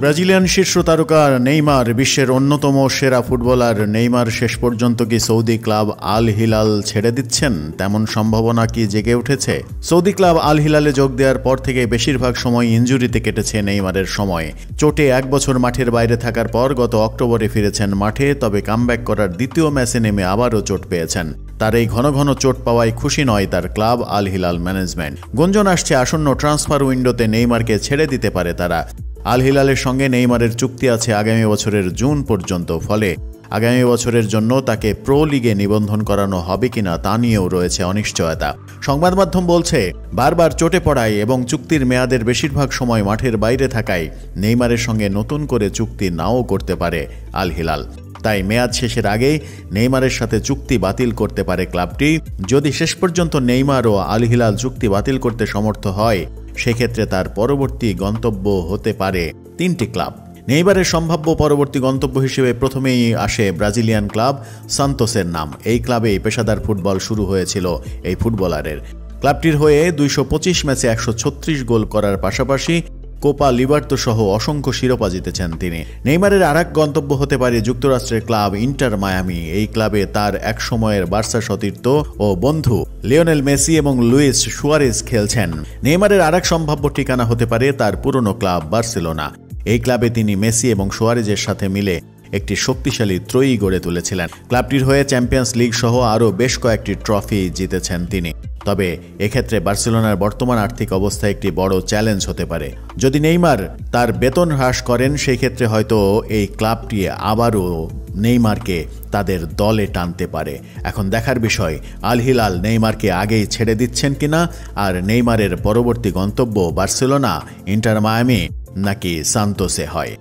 Brazilian শীর্ষ তারকা Neymar, বিশ্বের অন্যতম সেরা ফুটবলার নেইমার শেষ পর্যন্ত কি সৌদি ক্লাব আল হিলাল ছেড়ে দিচ্ছেন? তেমন সম্ভাবনা কি জেগে উঠেছে? সৌদি ক্লাব আল হিলালে যোগ দেওয়ার পর থেকে বেশিরভাগ সময় ইনজুরিতে কেটেছে নেইমারের সময়। চোটে 1 বছর মাঠের বাইরে থাকার পর গত অক্টোবরে ফিরেছেন মাঠে, তবে কামব্যাক করার দ্বিতীয় ম্যাচে নেমে আবারও চোট পেয়েছেন। তার এই ঘন ঘন চোট পাওয়ায় খুশি নয় তার ক্লাব আল হিলাল ম্যানেজমেন্ট। গুঞ্জন আসছে আসন্ন ট্রান্সফার উইন্ডোতে নেইমারকে ছেড়ে দিতে পারে তারা। আল হিলালের সঙ্গে নেইমারের চুক্তি আছে আগামী বছরের জুন পর্যন্ত, ফলে আগামী বছরের জন্য তাকে প্রো লিগে নিবন্ধন করানো হবে কিনা তা নিয়েও রয়েছে অনিশ্চয়তা। সংবাদ মাধ্যম বলছে, বারবার চোটে পড়ায় এবং চুক্তির মেয়াদের বেশিরভাগ সময় মাঠের বাইরে থাকায় নেইমারের সঙ্গে নতুন করে চুক্তি নাও করতে পারে আল হিলাল। তাই মেয়াদ শেষের আগেই নেইমারের সাথে চুক্তি বাতিল করতে পারে ক্লাবটি। যদি শেষ পর্যন্ত নেইমার ও আল হিলাল চুক্তি বাতিল করতে সমর্থ হয়, সেক্ষেত্রে তার পরবর্তী গন্তব্য হতে পারে 3টি ক্লাব। নেইমারের সম্ভাব্য পরবর্তী গন্তব্য হিসেবে প্রথমেই আসে ব্রাজিলিয়ান ক্লাব সান্তোসের নাম। এই ক্লাবেই পেশাদার ফুটবল শুরু হয়েছিল এই ফুটবলারের। ক্লাবটির হয়ে 225 ম্যাচে 136 গোল করার পাশাপাশি কোপা লিবার্তো সহ অসংখ্য শিরোপা জিতেছেন তিনি। নেইমারের আরেক গন্তব্য হতে পারে যুক্তরাষ্ট্রের ক্লাব ইন্টার মায়ামি। এই ক্লাবে তার এক সময়ের বার্সা সতীর্থ ও বন্ধু লিওনেল মেসি এবং লুইস সুয়ারেজ খেলছেন। নেইমারের আরেক সম্ভাব্য ঠিকানা হতে পারে তার পুরনো ক্লাব বার্সেলোনা। এই ক্লাবে তিনি মেসি এবং সুয়ারেজের সাথে মিলে একটি শক্তিশালী ত্রয়ী গড়ে তুলেছিলেন। ক্লাবটির হয়ে চ্যাম্পিয়ন্স লিগ সহ আরও বেশ কয়েকটি ট্রফি জিতেছেন তিনি। তবে এক্ষেত্রে বার্সেলোনার বর্তমান আর্থিক অবস্থা একটি বড় চ্যালেঞ্জ হতে পারে। যদি নেইমার তার বেতন হ্রাস করেন, সেই ক্ষেত্রে হয়তো এই ক্লাবটি আবারও নেইমারকে তাদের দলে টানতে পারে। এখন দেখার বিষয়, আল হিলাল নেইমারকে আগেই ছেড়ে দিচ্ছেন কিনা, আর নেইমারের পরবর্তী গন্তব্য বার্সেলোনা, ইন্টার মায়ামি নাকি সান্তোসে হয়।